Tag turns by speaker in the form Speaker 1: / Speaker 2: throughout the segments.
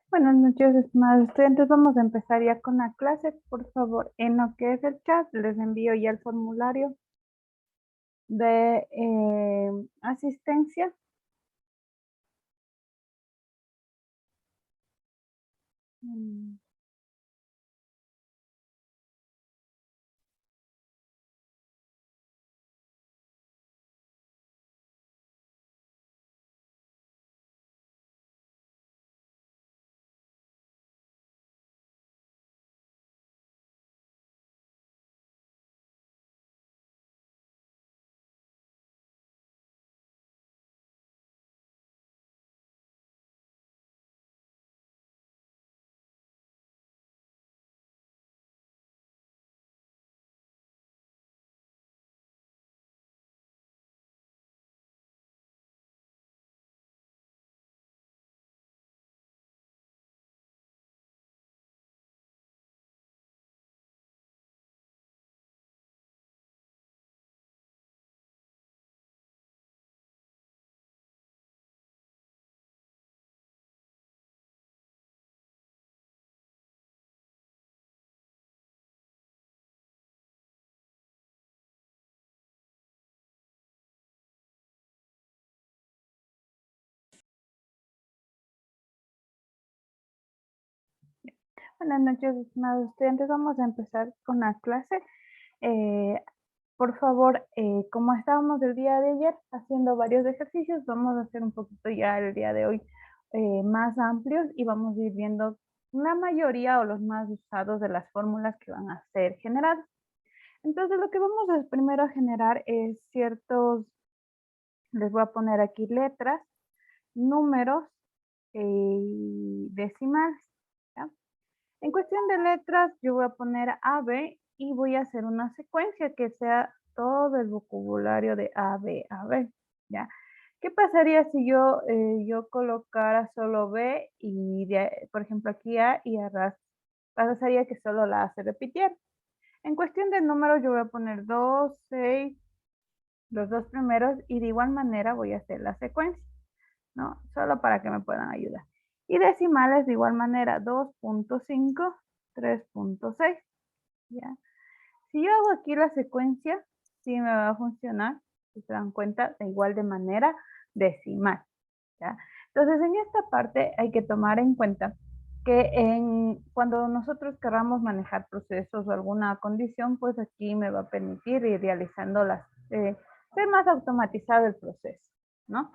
Speaker 1: Buenas noches, estimados estudiantes. Vamos a empezar ya con la clase. Por favor, en lo que es el chat, les envío ya el formulario de asistencia. Mm, Buenas noches, estimados estudiantes. Vamos a empezar con la clase. Eh, por favor, como estábamos el día de ayer haciendo varios ejercicios, vamos a hacer un poquito ya el día de hoy más amplios y vamos a ir viendo la mayoría o los más usados de las fórmulas que van a ser generadas. Entonces, lo que vamos a primero a generar es ciertos, les voy a poner aquí letras, números y decimales, ¿ya? En cuestión de letras, yo voy a poner A, B y voy a hacer una secuencia que sea todo el vocabulario de A, B, ¿ya? ¿Qué pasaría si yo colocara solo B y, por ejemplo, aquí A y arrastro? Pasaría que solo la A se repitiera. En cuestión de números, yo voy a poner 2, 6, los dos primeros y de igual manera voy a hacer la secuencia, ¿no? Solo para que me puedan ayudar. Y decimales de igual manera, 2.5, 3.6, ¿ya? Si yo hago aquí la secuencia, sí me va a funcionar, si se dan cuenta, de igual de manera decimal, ¿ya? Entonces, en esta parte hay que tomar en cuenta que cuando nosotros queramos manejar procesos o alguna condición, pues aquí me va a permitir ir realizando ser más automatizado el proceso, ¿no?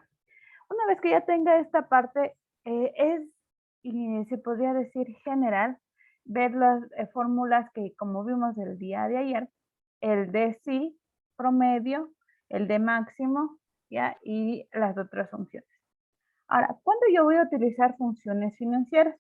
Speaker 1: Una vez que ya tenga esta parte, y se podría decir general, ver las fórmulas que como vimos el día de ayer, el de sí, promedio, el de máximo, ¿ya? Y las otras funciones. Ahora, ¿cuándo yo voy a utilizar funciones financieras?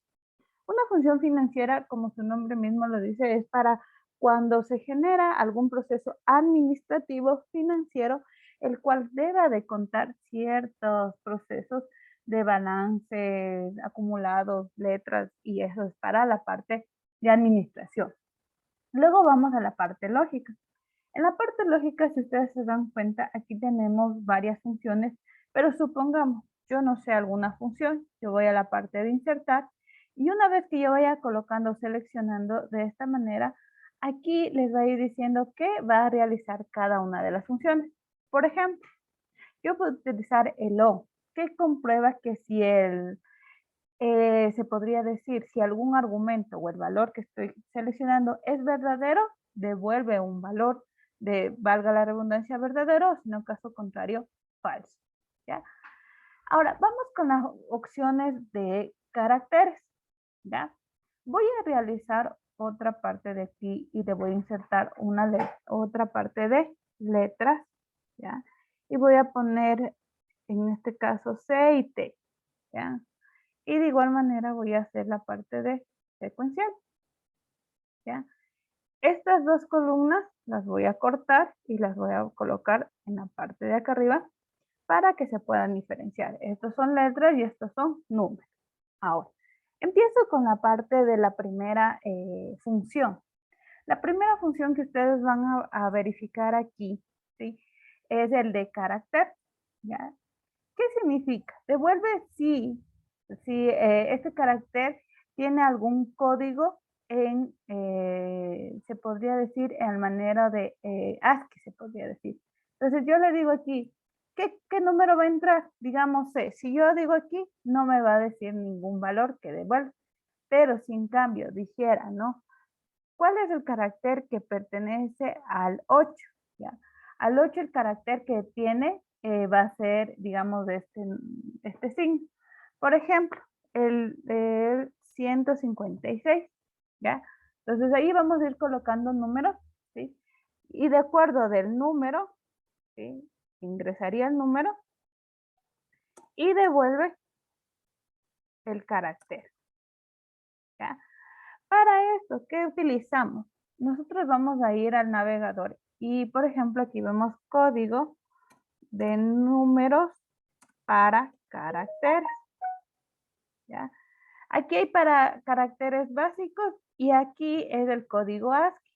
Speaker 1: Una función financiera, como su nombre mismo lo dice, es para cuando se genera algún proceso administrativo financiero, el cual deba de contar ciertos procesos de balances, acumulados, letras, y eso es para la parte de administración. Luego vamos a la parte lógica. En la parte lógica, si ustedes se dan cuenta, aquí tenemos varias funciones, pero supongamos, yo no sé alguna función, yo voy a la parte de insertar y una vez que yo vaya colocando, seleccionando de esta manera, aquí les va a ir diciendo qué va a realizar cada una de las funciones. Por ejemplo, yo puedo utilizar el O, que comprueba que si se podría decir, si algún argumento o el valor que estoy seleccionando es verdadero, devuelve un valor de, valga la redundancia, verdadero, o si no, caso contrario, falso, ¿ya? Ahora, vamos con las opciones de caracteres, ¿ya? Voy a realizar otra parte de aquí y le voy a insertar otra parte de letras, ¿ya? Y voy a poner en este caso C y T, ¿ya? Y de igual manera voy a hacer la parte de secuencial, ¿ya? Estas dos columnas las voy a cortar y las voy a colocar en la parte de acá arriba para que se puedan diferenciar. Estos son letras y estos son números. Ahora, empiezo con la parte de la primera función. La primera función que ustedes van a verificar aquí, ¿sí? Es el de carácter, ¿ya? ¿Qué significa? Devuelve si este carácter tiene algún código en, se podría decir, en manera de ASCII, se podría decir. Entonces yo le digo aquí, ¿qué número va a entrar? Digamos C. Si yo digo aquí, no me va a decir ningún valor que devuelva. Pero si en cambio dijera, ¿no? ¿Cuál es el carácter que pertenece al 8? ¿Ya? Al 8 el carácter que tiene va a ser, digamos, de este signo. Por ejemplo, el 156, ¿ya? Entonces ahí vamos a ir colocando números, ¿sí? Y de acuerdo del número, ¿sí? Ingresaría el número y devuelve el carácter, ¿ya? Para esto, ¿qué utilizamos? Nosotros vamos a ir al navegador y, por ejemplo, aquí vemos código de números para caracteres, ¿ya? Aquí hay para caracteres básicos y aquí es el código ASCII.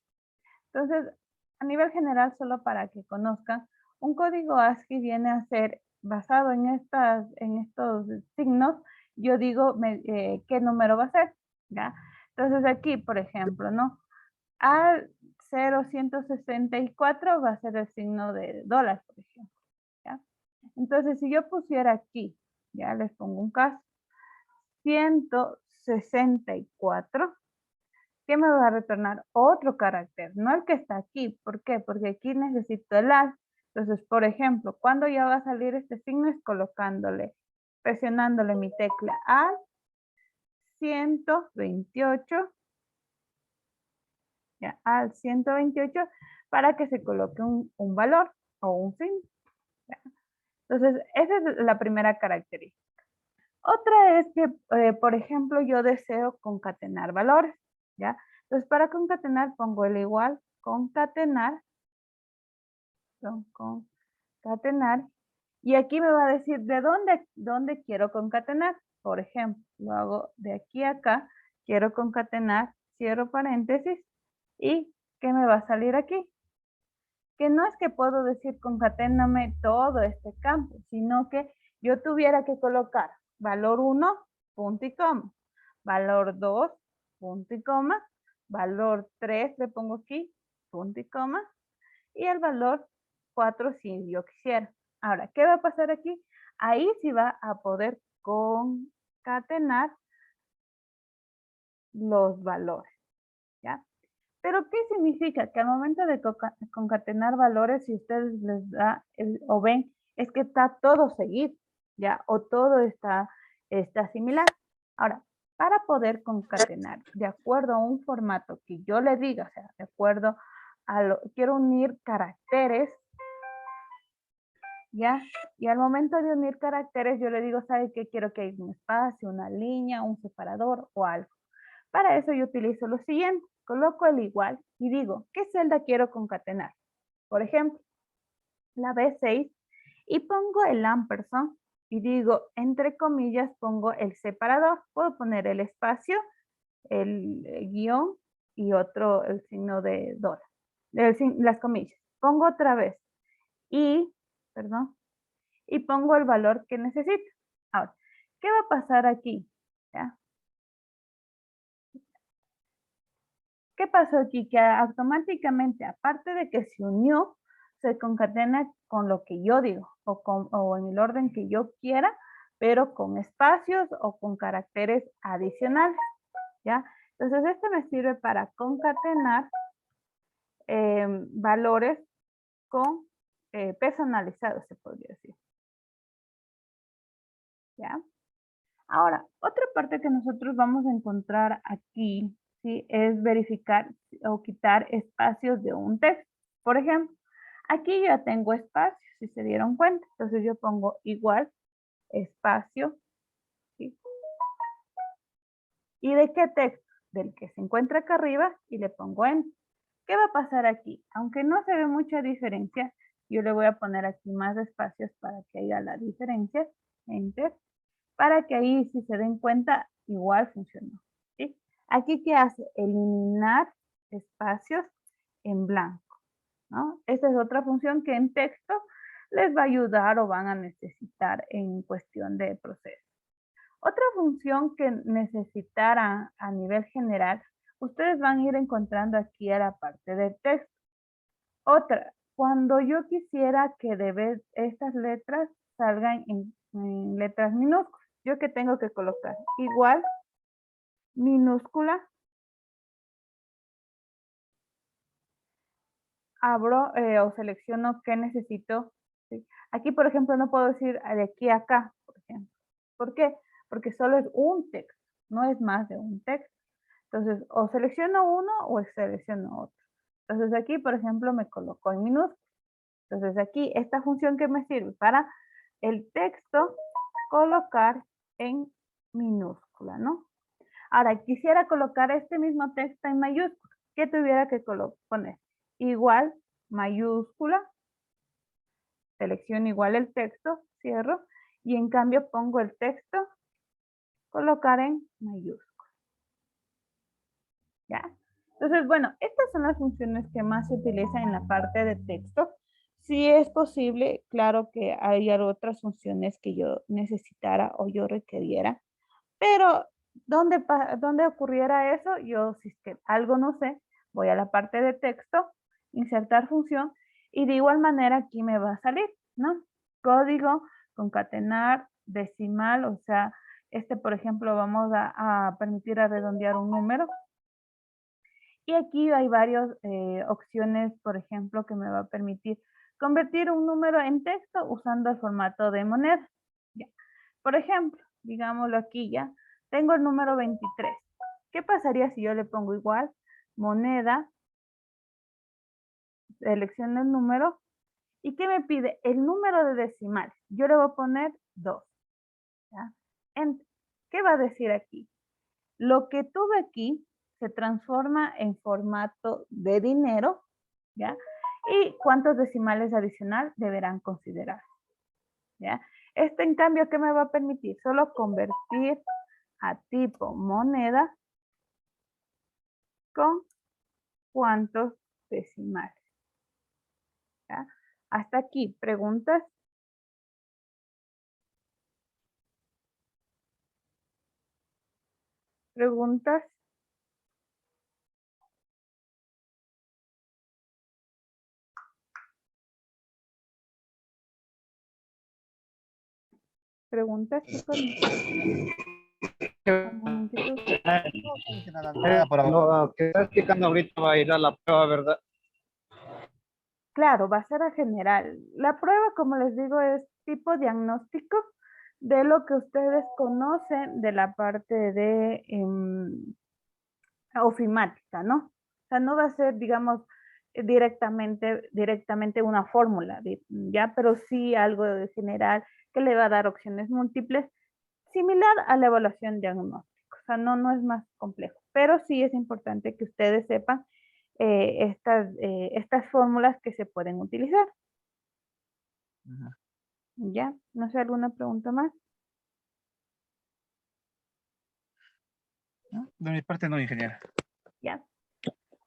Speaker 1: Entonces, a nivel general, solo para que conozcan, un código ASCII viene a ser basado en estos signos. Yo digo qué número va a ser, ¿ya? Entonces aquí, por ejemplo, ¿no? Al 0,164 va a ser el signo de dólar, por ejemplo, ¿ya? Entonces, si yo pusiera aquí, ya les pongo un caso, 164, ¿qué me va a retornar? Otro carácter, no el que está aquí. ¿Por qué? Porque aquí necesito el al. Entonces, por ejemplo, cuando ya va a salir este signo es presionándole mi tecla al 128, ya, al 128 para que se coloque un valor o un signo. ¿Ya? Entonces, esa es la primera característica. Otra es que, por ejemplo, yo deseo concatenar valores, ¿ya? Entonces, para concatenar pongo el igual, concatenar, concatenar, y aquí me va a decir de dónde quiero concatenar. Por ejemplo, lo hago de aquí a acá, quiero concatenar, cierro paréntesis, y ¿qué me va a salir aquí? Que no es que puedo decir concaténame todo este campo, sino que yo tuviera que colocar valor 1, punto y coma, valor 2, punto y coma, valor 3 le pongo aquí, punto y coma, y el valor 4 si yo quisiera. Ahora, ¿qué va a pasar aquí? Ahí sí va a poder concatenar los valores, ¿ya? Pero ¿qué significa? Que al momento de concatenar valores, si ustedes les da o ven, es que está todo seguido, ¿ya? O todo está similar. Ahora, para poder concatenar de acuerdo a un formato que yo le diga, o sea, de acuerdo a quiero unir caracteres, ¿ya? Y al momento de unir caracteres, yo le digo, ¿sabe qué? Quiero que haya un espacio, una línea, un separador o algo. Para eso yo utilizo lo siguiente, coloco el igual y digo, ¿qué celda quiero concatenar? Por ejemplo, la B6 y pongo el ampersand y digo, entre comillas, pongo el separador. Puedo poner el espacio, el guión y otro, el signo de dólar, las comillas. Pongo otra vez y, perdón, y pongo el valor que necesito. Ahora, ¿qué va a pasar aquí? ¿Ya? ¿Qué pasó aquí? Que automáticamente, aparte de que se unió, se concatena con lo que yo digo o en el orden que yo quiera, pero con espacios o con caracteres adicionales, ¿ya? Entonces, esto me sirve para concatenar valores con personalizados, se podría decir, ¿ya? Ahora, otra parte que nosotros vamos a encontrar aquí, ¿sí? Es verificar o quitar espacios de un texto. Por ejemplo, Aquí ya tengo espacio, si se dieron cuenta. Entonces yo pongo igual espacio. ¿Sí? ¿Y de qué texto? Del que se encuentra acá arriba y le pongo Enter. ¿Qué va a pasar aquí? Aunque no se ve mucha diferencia, yo le voy a poner aquí más espacios para que haya la diferencia. Enter. Para que ahí, si se den cuenta, igual funcionó. ¿Sí? Aquí, ¿qué hace? Eliminar espacios en blanco. ¿No? Esta es otra función que en texto les va a ayudar o van a necesitar en cuestión de proceso. Otra función que necesitarán a nivel general, ustedes van a ir encontrando aquí a la parte del texto. Otra, cuando yo quisiera que estas letras salgan en letras minúsculas, ¿yo qué tengo que colocar? Igual, minúscula, abro o selecciono qué necesito. ¿Sí? Aquí, por ejemplo, no puedo decir de aquí a acá, por ejemplo. ¿Por qué? Porque solo es un texto, no es más de un texto. Entonces, o selecciono uno o selecciono otro. Entonces, aquí, por ejemplo, me coloco en minúscula. Entonces, aquí, esta función que me sirve para el texto, colocar en minúscula, ¿no? Ahora, quisiera colocar este mismo texto en mayúscula. ¿Qué tuviera que poner? Igual, mayúscula, selecciono igual el texto, cierro, y en cambio pongo el texto, colocar en mayúscula. ¿Ya? Entonces, bueno, estas son las funciones que más se utilizan en la parte de texto. Si es posible, claro que hay otras funciones que yo necesitara o yo requeriera, pero ¿dónde ocurriera eso? Yo, si es que algo no sé, voy a la parte de texto, insertar función, y de igual manera aquí me va a salir, ¿no? Código, concatenar, decimal, o sea, por ejemplo, vamos a permitir a redondear un número. Y aquí hay varias opciones, por ejemplo, que me va a permitir convertir un número en texto usando el formato de moneda. Ya. Por ejemplo, digámoslo aquí ya, tengo el número 23. ¿Qué pasaría si yo le pongo igual moneda, selecciono el número y qué me pide? El número de decimales. Yo le voy a poner 2. ¿Ya? ¿Qué va a decir aquí? Lo que tuve aquí se transforma en formato de dinero, ¿ya? Y cuántos decimales adicional deberán considerar, ¿ya? En cambio, ¿qué me va a permitir? Solo convertir a tipo moneda con cuántos decimales, ¿ya? Hasta aquí, ¿preguntas? ¿Preguntas? ¿Preguntas, chicos? ¿Alguna inquietud?
Speaker 2: Lo que está explicando ahorita va a ir a la prueba, ¿verdad?
Speaker 1: Claro, va a ser a general. La prueba, como les digo, es tipo diagnóstico de lo que ustedes conocen de la parte de ofimática, ¿no? O sea, no va a ser, digamos, directamente una fórmula, ¿ya? Pero sí algo de general que le va a dar opciones múltiples, similar a la evaluación diagnóstica. O sea, no es más complejo, pero sí es importante que ustedes sepan estas fórmulas que se pueden utilizar.
Speaker 2: Ajá.
Speaker 1: ¿Ya? No sé, ¿alguna pregunta más?
Speaker 2: ¿No? De mi parte no, ingeniera.
Speaker 1: ¿Ya?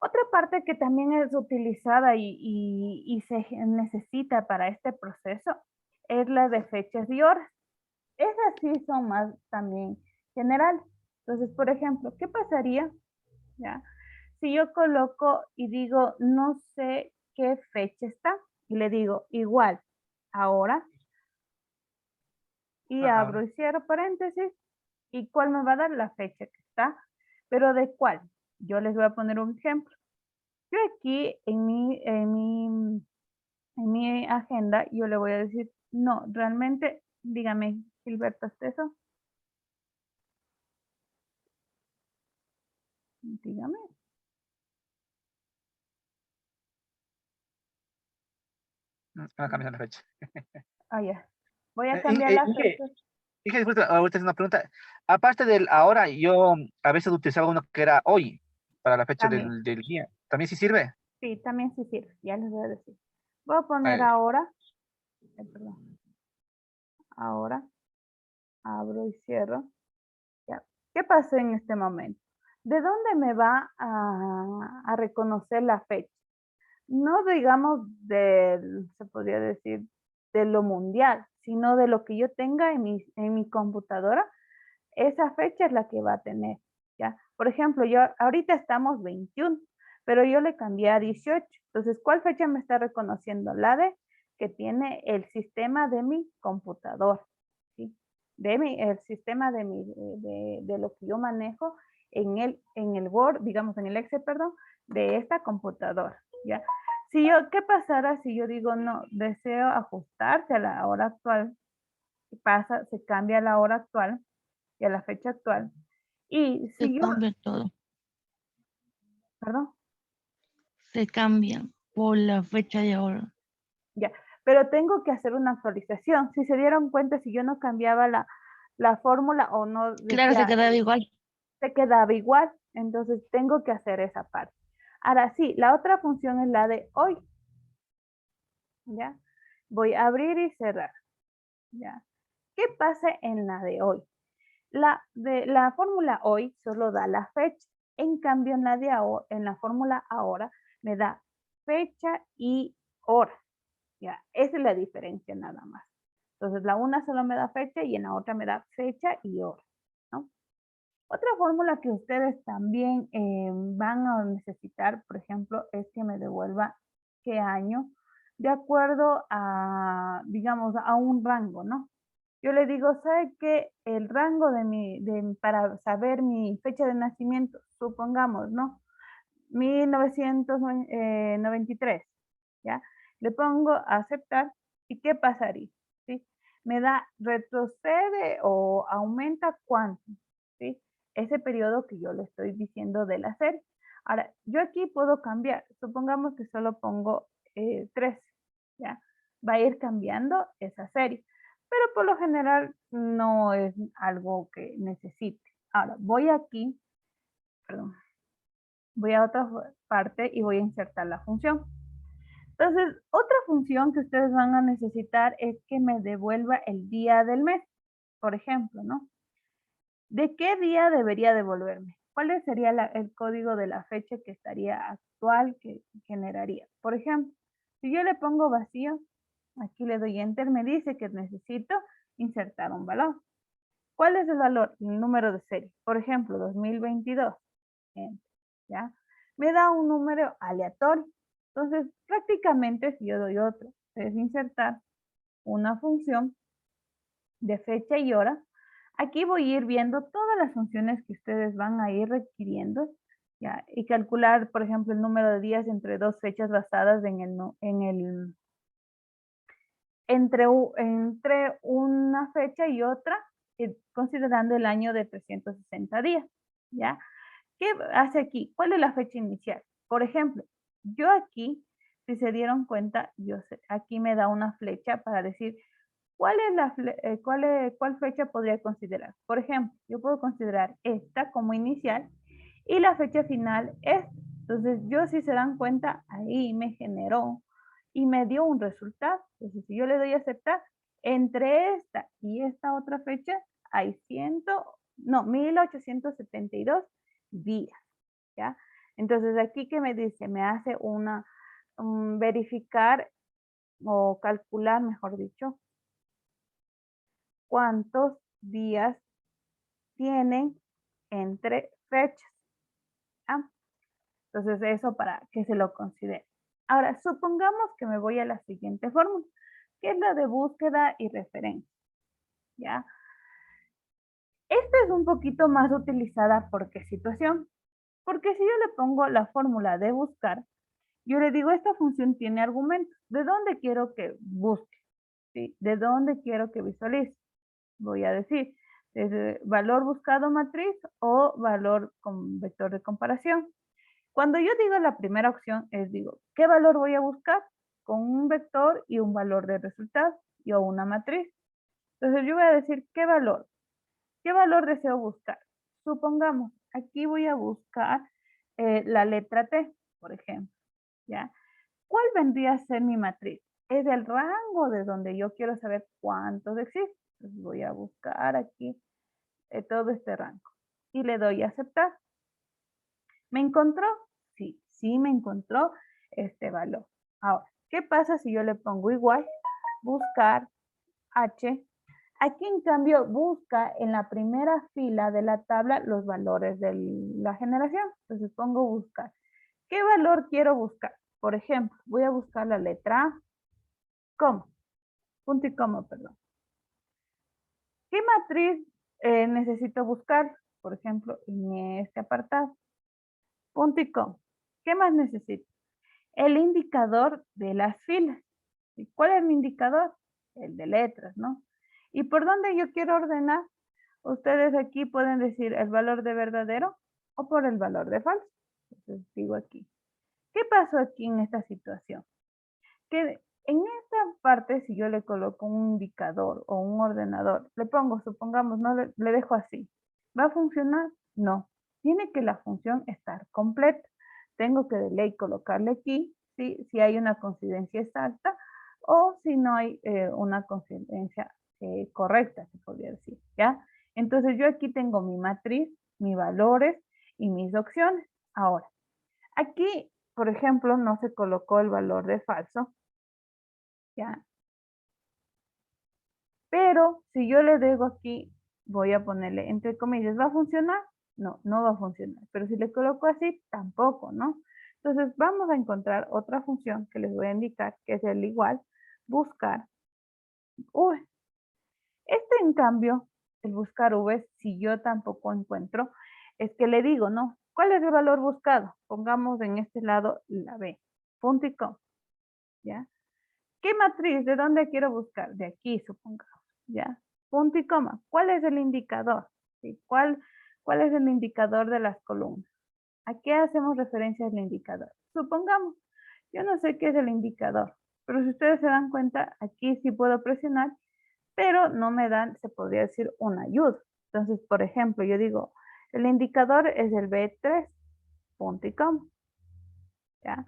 Speaker 1: Otra parte que también es utilizada y se necesita para este proceso es la de fechas y horas. Esas sí son más también generales. Entonces, por ejemplo, ¿qué pasaría? ¿Ya? Si yo coloco y digo, no sé qué fecha está, y le digo igual, ahora, y abro
Speaker 2: Ahora.
Speaker 1: y cierro paréntesis, ¿y cuál me va a dar? La fecha que está, pero ¿de cuál? Yo les voy a poner un ejemplo. Yo aquí en mi agenda, yo le voy a decir, no, realmente, dígame, Gilberto Esteso, dígame.
Speaker 2: van a cambiar la fecha.
Speaker 1: Ah, ya. Voy a cambiar la fecha.
Speaker 2: Dije, disculpa, ahorita es una pregunta. Aparte del ahora, yo a veces utilizaba uno que era hoy, para la fecha
Speaker 1: También.
Speaker 2: del día. ¿También sí sirve?
Speaker 1: Sí, también sí sirve. Ya les voy a decir. Voy a poner
Speaker 2: Ay,
Speaker 1: ahora. Perdón. Ahora abro y cierro. Ya. ¿Qué pasó en este momento? ¿De dónde me va a reconocer la fecha? No digamos se podría decir, de lo mundial, sino de lo que yo tenga en mi computadora. Esa fecha es la que va a tener, ¿ya? Por ejemplo, yo ahorita estamos 21, pero yo le cambié a 18. Entonces, ¿cuál fecha me está reconociendo? La de que tiene el sistema de mi computador, ¿sí? El sistema de lo que yo manejo en el Word, digamos, en el Excel, perdón, de esta computadora, ¿ya? ¿Qué pasará si yo digo, no, deseo ajustarse a la hora actual? Se cambia a la hora actual y a la fecha actual. Y
Speaker 3: Se
Speaker 1: si yo,
Speaker 3: cambia todo.
Speaker 1: perdón,
Speaker 3: Se cambia por la fecha de ahora.
Speaker 1: ya, pero tengo que hacer una actualización. Si se dieron cuenta, si yo no cambiaba la fórmula o no
Speaker 3: Claro, se
Speaker 1: decía,
Speaker 3: quedaba igual.
Speaker 1: se quedaba igual, entonces tengo que hacer esa parte. Ahora sí, la otra función es la de hoy, ¿ya? Voy a abrir y cerrar, ¿ya? ¿Qué pasa en la de hoy? La fórmula hoy solo da la fecha. En cambio, en la fórmula ahora me da fecha y hora. Ya, esa es la diferencia nada más. Entonces, la una solo me da fecha y en la otra me da fecha y hora, ¿no? Otra fórmula que ustedes también van a necesitar, por ejemplo, es que me devuelva qué año, de acuerdo a, digamos, a un rango, ¿no? Yo le digo, ¿sabe qué? El rango para saber mi fecha de nacimiento, supongamos, ¿no? 1993, ¿ya? Le pongo a aceptar y ¿qué pasaría? ¿Sí? Me da, retrocede o aumenta cuánto, ¿sí? Ese periodo que yo le estoy diciendo de la serie. Ahora, yo aquí puedo cambiar, supongamos que solo pongo 3, ¿ya? Va a ir cambiando esa serie, pero por lo general no es algo que necesite. Ahora, voy aquí, perdón, voy a otra parte y voy a insertar la función. Entonces, otra función que ustedes van a necesitar es que me devuelva el día del mes, por ejemplo, ¿no? ¿De qué día debería devolverme? ¿Cuál sería el código de la fecha que estaría actual que generaría? Por ejemplo, si yo le pongo vacío, aquí le doy enter, me dice que necesito insertar un valor. ¿Cuál es el valor? El número de serie. Por ejemplo, 2022. ¿Ya? Me da un número aleatorio. Entonces, prácticamente si yo doy otro, es insertar una función de fecha y hora. Aquí voy a ir viendo todas las funciones que ustedes van a ir requiriendo, ¿ya? Y calcular, por ejemplo, el número de días entre dos fechas basadas entre una fecha y otra, considerando el año de 360 días, ¿ya? ¿Qué hace aquí? ¿Cuál es la fecha inicial? Por ejemplo, yo aquí, si se dieron cuenta, aquí me da una flecha para decir cuál fecha podría considerar. Por ejemplo, yo puedo considerar esta como inicial y la fecha final es. Entonces, yo si se dan cuenta, ahí me generó y me dio un resultado. Entonces, si yo le doy a aceptar, entre esta y esta otra fecha hay 1872 días, ¿ya? Entonces, aquí que me dice, me hace verificar o calcular, mejor dicho, cuántos días tienen entre fechas, ¿ya? Entonces, eso para que se lo considere. Ahora, supongamos que me voy a la siguiente fórmula, que es la de búsqueda y referencia, ¿ya? Esta es un poquito más utilizada por qué situación. Porque si yo le pongo la fórmula de buscar, yo le digo, esta función tiene argumentos. ¿De dónde quiero que busque? ¿Sí? ¿De dónde quiero que visualice? Voy a decir, desde valor buscado matriz o valor con vector de comparación. Cuando yo digo la primera opción, digo, ¿qué valor voy a buscar? con un vector y un valor de resultado y o una matriz. Entonces yo voy a decir qué valor deseo buscar. Supongamos, aquí voy a buscar la letra T, por ejemplo, ¿ya? ¿Cuál vendría a ser mi matriz? Es el rango de donde yo quiero saber cuántos existen. Entonces voy a buscar aquí todo este rango y le doy a aceptar. ¿Me encontró? Sí, sí me encontró este valor. Ahora, ¿qué pasa si yo le pongo igual? Buscar H. Aquí en cambio busca en la primera fila de la tabla los valores de la generación. Entonces pongo buscar. ¿Qué valor quiero buscar? Por ejemplo, voy a buscar la letra A, coma, punto y coma, perdón. ¿Qué matriz necesito buscar? Por ejemplo, en este apartado. Punto y coma. ¿Qué más necesito? El indicador de las filas. ¿Y cuál es mi indicador? El de letras, ¿no? ¿Y por dónde yo quiero ordenar? Ustedes aquí pueden decir el valor de verdadero o por el valor de falso. Entonces digo aquí. ¿Qué pasó aquí en esta situación? Que en esta parte, si yo le coloco un indicador o un ordenador, le pongo, supongamos, no le dejo así. ¿Va a funcionar? No. Tiene que la función estar completa. Tengo que de ley colocarle aquí, si hay una coincidencia exacta o si no hay una coincidencia correcta, se podría decir, ¿ya? Entonces yo aquí tengo mi matriz, mis valores y mis opciones. Ahora, aquí, por ejemplo, no se colocó el valor de falso, ¿ya? Pero si yo le digo aquí, voy a ponerle entre comillas, ¿va a funcionar? No, no va a funcionar. Pero si le coloco así, tampoco, ¿no? Entonces vamos a encontrar otra función que les voy a indicar, que es el igual, buscar V. Este en cambio, el buscar V, si yo tampoco encuentro, es que le digo, ¿no? ¿Cuál es el valor buscado? Pongamos en este lado la B, punto y coma, ¿ya? ¿Qué matriz? ¿De dónde quiero buscar? De aquí, supongamos, ¿ya? Punto y coma. ¿Cuál es el indicador? ¿Sí? ¿Cuál es el indicador de las columnas? ¿A qué hacemos referencia al indicador? Supongamos, yo no sé qué es el indicador, pero si ustedes se dan cuenta, aquí sí puedo presionar, pero no me dan, se podría decir, una ayuda. Entonces, por ejemplo, yo digo, el indicador es el B3, punto y coma, ¿ya?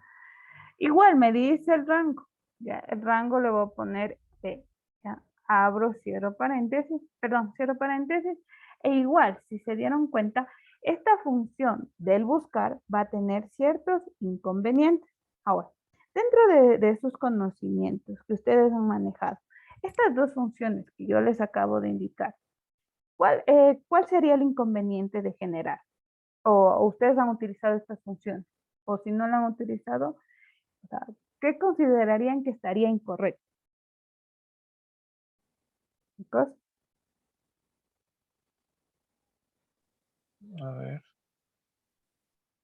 Speaker 1: Igual me dice el rango, ya, el rango le voy a poner B, ya, abro, cierro paréntesis, perdón, cierro paréntesis, e igual, si se dieron cuenta, esta función del buscar va a tener ciertos inconvenientes. Ahora, dentro de sus conocimientos que ustedes han manejado, estas dos funciones que yo les acabo de indicar, ¿cuál sería el inconveniente de generar? O ustedes han utilizado estas funciones, o si no la han utilizado, o sea, ¿qué considerarían que estaría incorrecto? Chicos,
Speaker 2: A ver,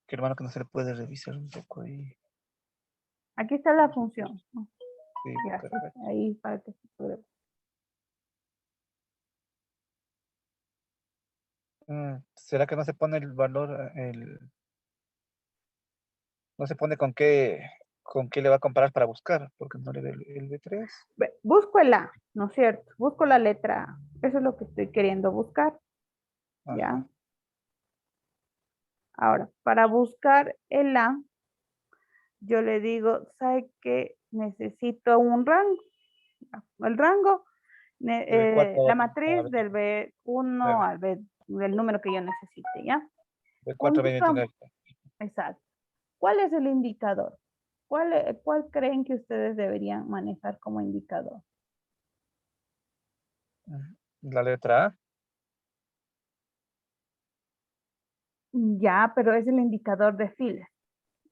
Speaker 2: qué hermano que no se le puede revisar un poco ahí.
Speaker 1: aquí está la función, ¿no?
Speaker 2: Sí,
Speaker 1: Ya,
Speaker 2: perfecto.
Speaker 1: ahí para que se pueda.
Speaker 2: ¿Será que no se pone el valor, no se pone con qué le va a comparar para buscar? Porque no le ve el B3.
Speaker 1: Busco el A, ¿no es cierto? Busco la letra A. Eso es lo que estoy queriendo buscar, ¿ya?
Speaker 2: Ajá.
Speaker 1: Ahora, para buscar el A, yo le digo, ¿sabe qué? Necesito un rango. El rango,
Speaker 2: Del 4
Speaker 1: la
Speaker 2: a
Speaker 1: matriz del
Speaker 2: 29.
Speaker 1: B1 al B, del número que yo necesite, ¿ya?
Speaker 2: Del 4 a
Speaker 1: Punto com.
Speaker 2: 29.
Speaker 1: Exacto. ¿Cuál es el indicador? ¿Cuál creen que ustedes deberían manejar como indicador?
Speaker 2: La letra A.
Speaker 1: Ya, pero es el indicador de filas.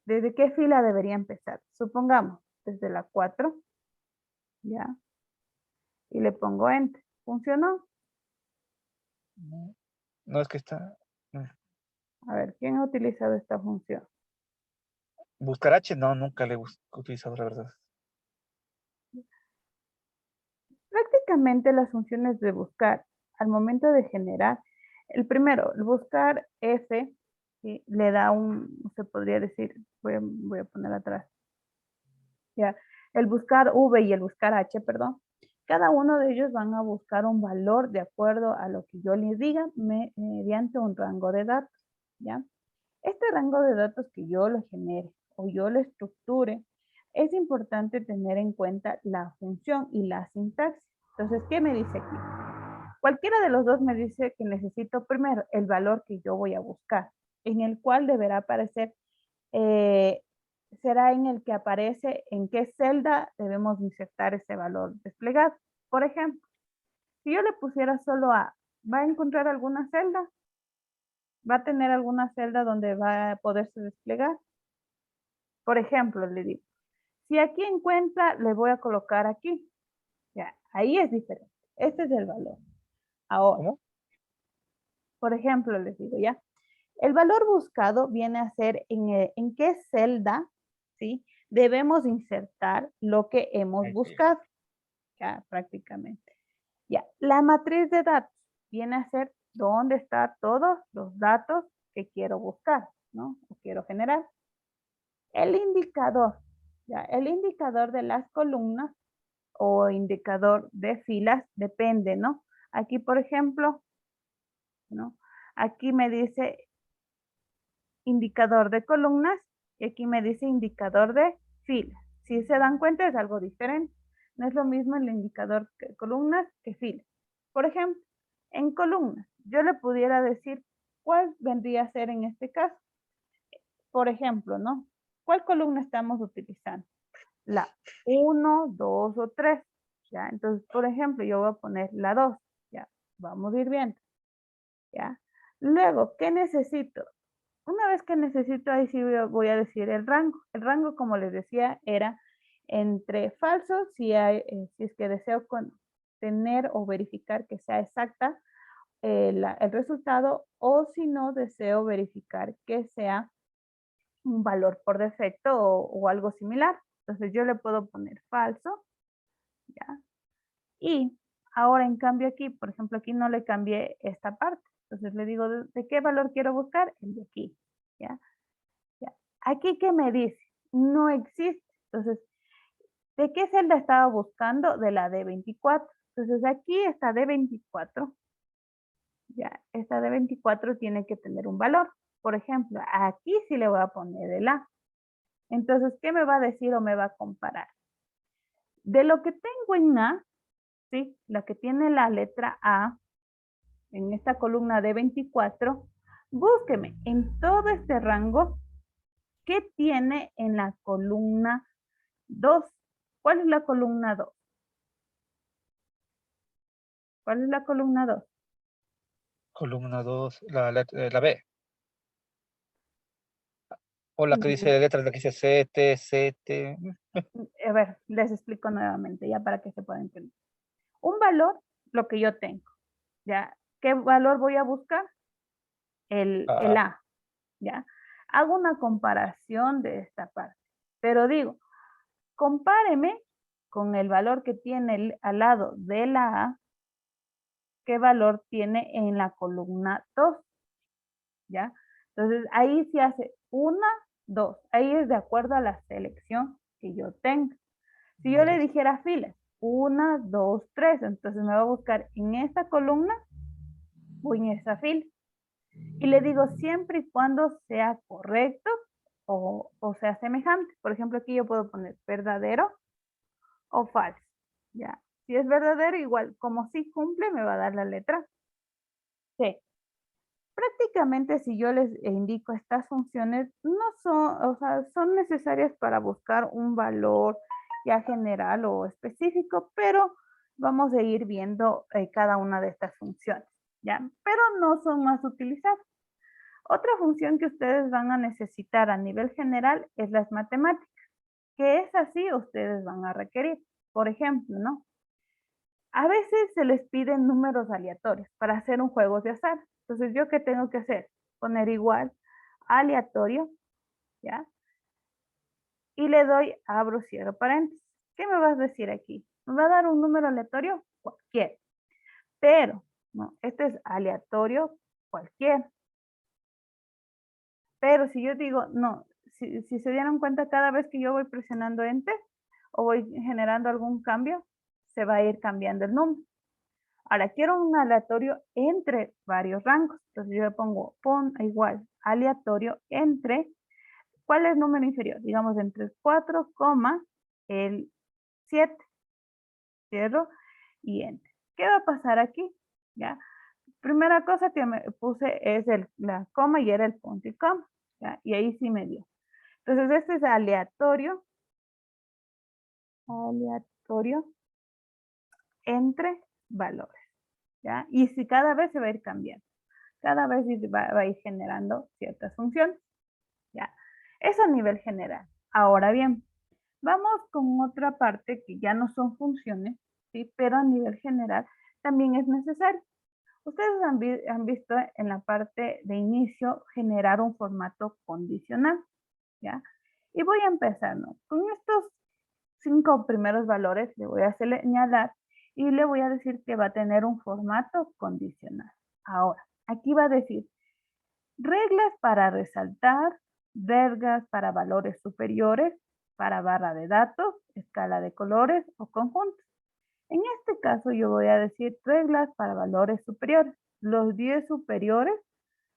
Speaker 1: ¿Desde qué fila debería empezar? Supongamos, desde la 4, ya, y le pongo Enter. ¿Funcionó?
Speaker 2: No, no es que está.
Speaker 1: A ver, ¿quién ha utilizado esta función?
Speaker 2: Buscar H, no, nunca le he utilizado, la verdad.
Speaker 1: Prácticamente las funciones de buscar al momento de generar, el primero, el buscar F, ¿sí? Le da se podría decir, voy a poner atrás, ya, el buscar V y el buscar H, perdón, cada uno de ellos van a buscar un valor de acuerdo a lo que yo les diga mediante un rango de datos, ¿ya? Este rango de datos que yo lo genere o yo lo estructure, es importante tener en cuenta la función y la sintaxis. Entonces, ¿qué me dice aquí? Cualquiera de los dos me dice que necesito primero el valor que yo voy a buscar, en el cual deberá aparecer, será en el que aparece en qué celda debemos insertar ese valor desplegado. Por ejemplo, si yo le pusiera solo A, ¿va a encontrar alguna celda? ¿Va a tener alguna celda donde va a poderse desplegar? Por ejemplo, le digo, si aquí encuentra, le voy a colocar aquí. Ya, ahí es diferente. Este es el valor. Ahora,
Speaker 2: ¿Cómo?
Speaker 1: por ejemplo, les digo ya, el valor buscado viene a ser en qué celda, ¿sí? Debemos insertar lo que hemos buscado, ya prácticamente. Ya, la matriz de datos viene a ser dónde están todos los datos que quiero buscar, ¿no? O quiero generar. El indicador, ya, el indicador de las columnas o indicador de filas depende, ¿no? Aquí, por ejemplo, ¿no? Aquí me dice indicador de columnas y aquí me dice indicador de filas. Si se dan cuenta es algo diferente. No es lo mismo el indicador de columnas que filas. Por ejemplo, en columnas, yo le pudiera decir cuál vendría a ser en este caso. Por ejemplo, ¿no? ¿Cuál columna estamos utilizando? La 1, 2 o 3. ¿Ya? Entonces, por ejemplo, yo voy a poner la 2. ¿Ya? Vamos a ir viendo. ¿Ya? Luego, ¿qué necesito? Una vez que necesito, ahí sí voy a decir el rango. El rango, como les decía, era entre falsos, si es que deseo tener o verificar que sea exacta el resultado, o si no deseo verificar que sea un valor por defecto o algo similar. Entonces yo le puedo poner falso, ¿ya? Y ahora en cambio aquí, por ejemplo, aquí no le cambié esta parte. Entonces le digo, ¿de qué valor quiero buscar? El de aquí, ¿ya? ¿Ya? Aquí, ¿qué me dice? No existe. Entonces, ¿de qué celda estaba buscando? De la D24. Entonces aquí esta D24, ya, esta D24 tiene que tener un valor. Por ejemplo, aquí sí le voy a poner el A. Entonces, ¿qué me va a decir o me va a comparar? De lo que tengo en A, ¿sí? La que tiene la letra A, en esta columna de 24, búsqueme en todo este rango qué tiene en la columna 2. ¿Cuál es la columna 2? ¿Cuál es la columna 2?
Speaker 2: Columna 2, la B. O la que dice letras, la que dice CT, CT.
Speaker 1: A ver, les explico nuevamente ya para que se pueda entender. Un valor, lo que yo tengo, ¿ya? ¿Qué valor voy a buscar? El A, ¿ya? Hago una comparación de esta parte, pero digo, compáreme con el valor que tiene al lado de la A, qué valor tiene en la columna 2, ¿ya? Entonces, ahí se hace 1, 2. Ahí es de acuerdo a la selección que yo tengo. Si yo le dijera filas, 1, 2, 3, entonces me va a buscar en esta columna o en esa fila. Y le digo siempre y cuando sea correcto o sea semejante. Por ejemplo, aquí yo puedo poner verdadero o falso. ¿Ya? Si es verdadero, igual, como si cumple, me va a dar la letra C. Prácticamente si yo les indico estas funciones, no son, o sea, son necesarias para buscar un valor ya general o específico, pero vamos a ir viendo cada una de estas funciones, ¿ya? Pero no son más utilizadas. Otra función que ustedes van a necesitar a nivel general es las matemáticas, que es así ustedes van a requerir. Por ejemplo, ¿no? A veces se les piden números aleatorios para hacer un juego de azar. Entonces, ¿yo qué tengo que hacer? Poner igual aleatorio, ¿ya? Y le doy, abro, cierro paréntesis. ¿Qué me vas a decir aquí? ¿Me va a dar un número aleatorio? Cualquier. Pero, no, este es aleatorio cualquier. Pero si yo digo, no, si se dieron cuenta cada vez que yo voy presionando Enter, o voy generando algún cambio, se va a ir cambiando el número. Ahora quiero un aleatorio entre varios rangos. Entonces yo le pongo pon igual aleatorio entre, ¿cuál es el número inferior? Digamos entre el 4, el 7. Cierro y enter. ¿Qué va a pasar aquí? ¿Ya? Primera cosa que me puse es la coma y era el punto y coma. ¿Ya? Y ahí sí me dio. Entonces este es aleatorio entre valores. ¿Ya? Y si cada vez se va a ir cambiando. Cada vez va a ir generando ciertas funciones. ¿Ya? Eso a nivel general. Ahora bien, vamos con otra parte que ya no son funciones, ¿sí? Pero a nivel general también es necesario. Ustedes han visto en la parte de inicio generar un formato condicional, ¿ya? Y voy a empezar, ¿no? Con estos 5 primeros valores le voy a señalar y le voy a decir que va a tener un formato condicional. Ahora, aquí va a decir reglas para resaltar, reglas para valores superiores, para barra de datos, escala de colores o conjuntos. En este caso yo voy a decir reglas para valores superiores. Los 10 superiores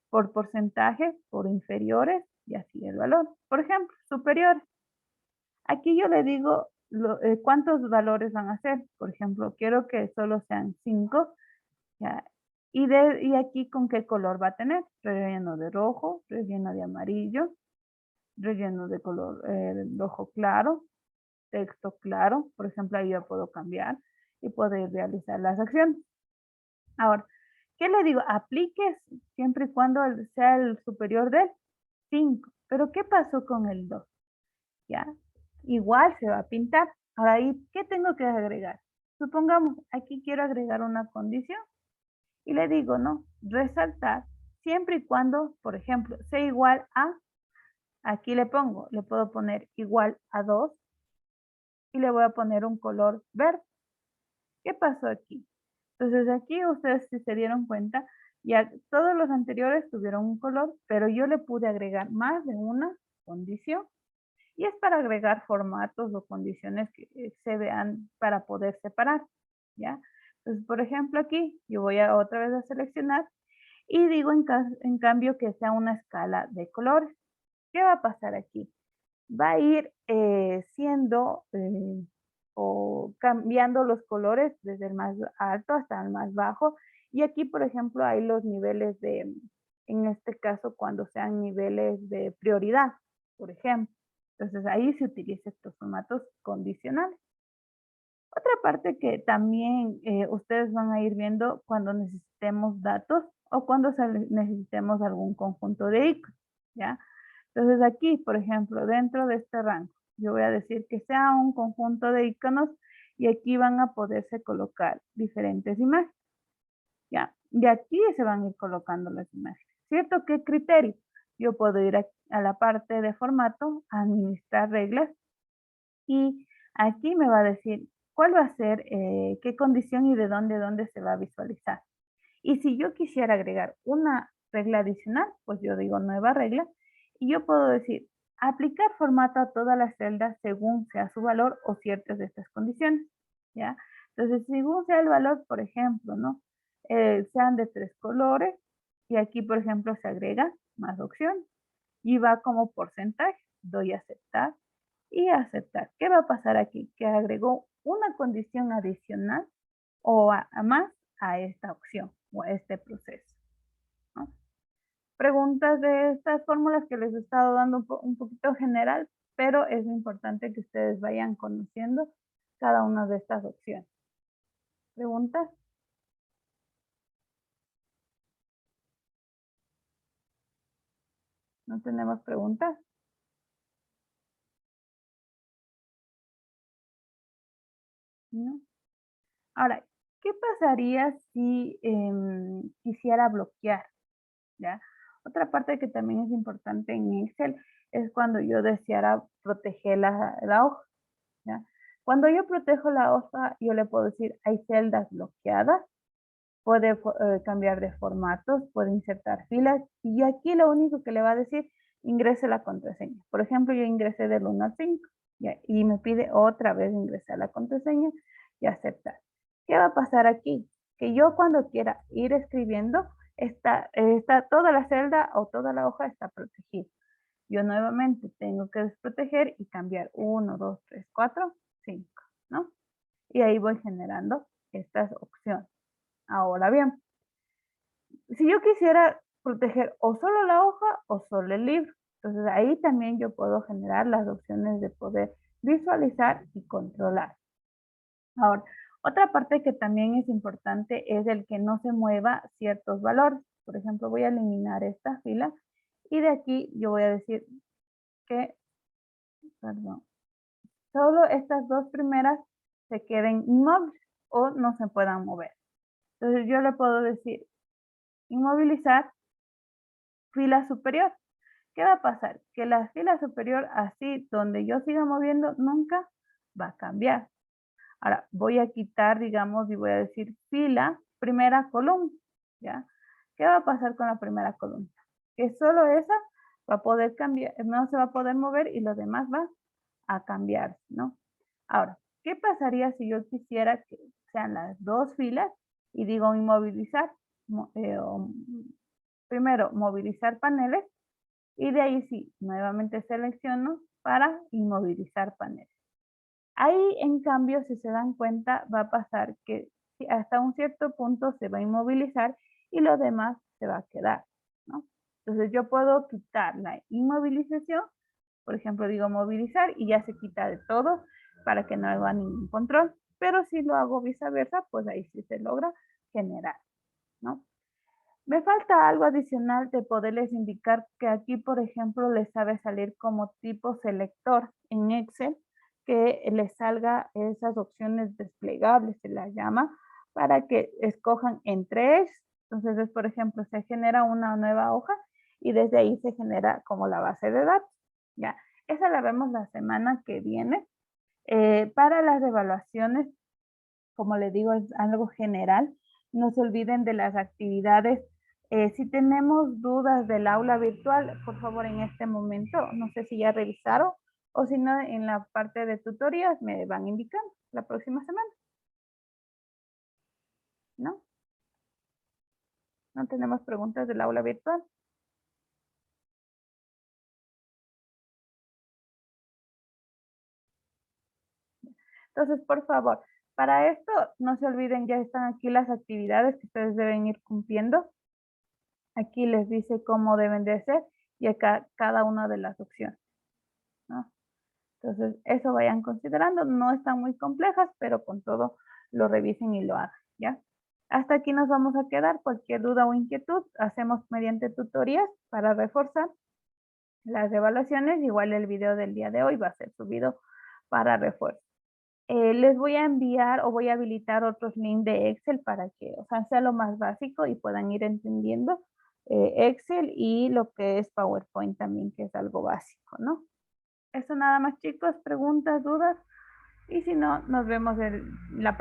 Speaker 1: por porcentaje, por inferiores y así el valor. Por ejemplo, superiores. Aquí yo le digo cuántos valores van a ser. Por ejemplo, quiero que solo sean 5. ¿Ya? Y aquí con qué color va a tener. Relleno de rojo, relleno de amarillo, relleno de color rojo claro, texto claro. Por ejemplo, ahí yo puedo cambiar y poder realizar las acciones. Ahora, ¿qué le digo? Apliques siempre y cuando sea el superior del 5. Pero ¿qué pasó con el 2? ¿Ya? Igual se va a pintar. Ahora, ¿y qué tengo que agregar? Supongamos, aquí quiero agregar una condición y le digo, ¿no? Resaltar siempre y cuando, por ejemplo, sea igual a, aquí le puedo poner igual a 2 y le voy a poner un color verde. ¿Qué pasó aquí? Entonces aquí ustedes si se dieron cuenta, ya todos los anteriores tuvieron un color, pero yo le pude agregar más de una condición y es para agregar formatos o condiciones que se vean para poder separar, ¿ya? Entonces, por ejemplo, aquí yo voy a otra vez a seleccionar y digo en cambio que sea una escala de colores. ¿Qué va a pasar aquí? Va a ir siendo o cambiando los colores desde el más alto hasta el más bajo. Y aquí, por ejemplo, hay los niveles en este caso, cuando sean niveles de prioridad, por ejemplo. Entonces, ahí se utiliza estos formatos condicionales. Otra parte que también ustedes van a ir viendo cuando necesitemos datos o cuando necesitemos algún conjunto de iconos, ¿ya? Entonces aquí, por ejemplo, dentro de este rango, yo voy a decir que sea un conjunto de iconos y aquí van a poderse colocar diferentes imágenes, ¿ya? Y aquí se van a ir colocando las imágenes. ¿Cierto? ¿Qué criterio? Yo puedo ir a la parte de formato, administrar reglas y aquí me va a decir cuál va a ser, qué condición y de dónde se va a visualizar. Y si yo quisiera agregar una regla adicional, pues yo digo nueva regla y yo puedo decir aplicar formato a todas las celdas según sea su valor o ciertas de estas condiciones, ¿ya? Entonces, según sea el valor, por ejemplo, ¿no? Sean de 3 colores y aquí, por ejemplo, se agrega más opciones y va como porcentaje. Doy a aceptar y aceptar. ¿Qué va a pasar aquí? Que agregó una condición adicional o a más a esta opción o a este proceso, ¿no? Preguntas de estas fórmulas que les he estado dando un poquito general, pero es importante que ustedes vayan conociendo cada una de estas opciones. ¿Preguntas? ¿No tenemos preguntas? ¿No? Ahora, ¿qué pasaría si quisiera bloquear? ¿Ya? Otra parte que también es importante en Excel es cuando yo deseara proteger la hoja, ¿ya? Cuando yo protejo la hoja, yo le puedo decir, hay celdas bloqueadas, puede cambiar de formatos, puede insertar filas, y aquí lo único que le va a decir, ingrese la contraseña. Por ejemplo, yo ingresé del 1 al 5. ¿ya? Y me pide otra vez ingresar la contraseña y aceptar. ¿Qué va a pasar aquí? Que yo cuando quiera ir escribiendo, está toda la celda o toda la hoja está protegida. Yo nuevamente tengo que desproteger y cambiar 1, 2, 3, 4, 5, ¿no? Y ahí voy generando estas opciones. Ahora bien, si yo quisiera proteger o solo la hoja o solo el libro, entonces ahí también yo puedo generar las opciones de poder visualizar y controlar. Ahora, otra parte que también es importante es el que no se mueva ciertos valores. Por ejemplo, voy a eliminar esta fila y de aquí yo voy a decir que, perdón, solo estas dos primeras se queden inmóviles o no se puedan mover. Entonces yo le puedo decir inmovilizar fila superior. ¿Qué va a pasar? Que la fila superior, así donde yo siga moviendo, nunca va a cambiar. Ahora voy a quitar, digamos, y voy a decir fila, primera columna, ¿ya? ¿Qué va a pasar con la primera columna? Que solo esa va a poder cambiar, no se va a poder mover y lo demás va a cambiar, ¿no? Ahora, ¿qué pasaría si yo quisiera que sean las dos filas y digo inmovilizar? Primero, movilizar paneles y de ahí sí, nuevamente selecciono para inmovilizar paneles. Ahí, en cambio, si se dan cuenta, va a pasar que hasta un cierto punto se va a inmovilizar y lo demás se va a quedar, ¿no? Entonces yo puedo quitar la inmovilización, por ejemplo, digo movilizar y ya se quita de todo para que no haga ningún control, pero si lo hago viceversa, pues ahí sí se logra generar, ¿no? Me falta algo adicional de poderles indicar que aquí, por ejemplo, les sabe salir como tipo selector en Excel, que les salga esas opciones desplegables, se las llama, para que escojan entre ellos. Entonces, es, por ejemplo, se genera una nueva hoja y desde ahí se genera como la base de datos. Ya, esa la vemos la semana que viene. Para las evaluaciones, como le digo, es algo general. No se olviden de las actividades. Si tenemos dudas del aula virtual, por favor, en este momento, no sé si ya revisaron o si no, en la parte de tutorías me van indicando la próxima semana. ¿No? ¿No tenemos preguntas del aula virtual? Entonces, por favor, para esto, no se olviden, ya están aquí las actividades que ustedes deben ir cumpliendo. Aquí les dice cómo deben de ser y acá cada una de las opciones, ¿no? Entonces, eso vayan considerando. No están muy complejas, pero con todo lo revisen y lo hagan, ¿ya? Hasta aquí nos vamos a quedar. Cualquier duda o inquietud, hacemos mediante tutorías para reforzar las evaluaciones. Igual el video del día de hoy va a ser subido para refuerzo. Les voy a enviar o voy a habilitar otros links de Excel para que, o sea, sea lo más básico y puedan ir entendiendo Excel y lo que es PowerPoint también, que es algo básico, ¿no? Eso nada más, chicos. Preguntas, dudas. Y si no, nos vemos en la próxima.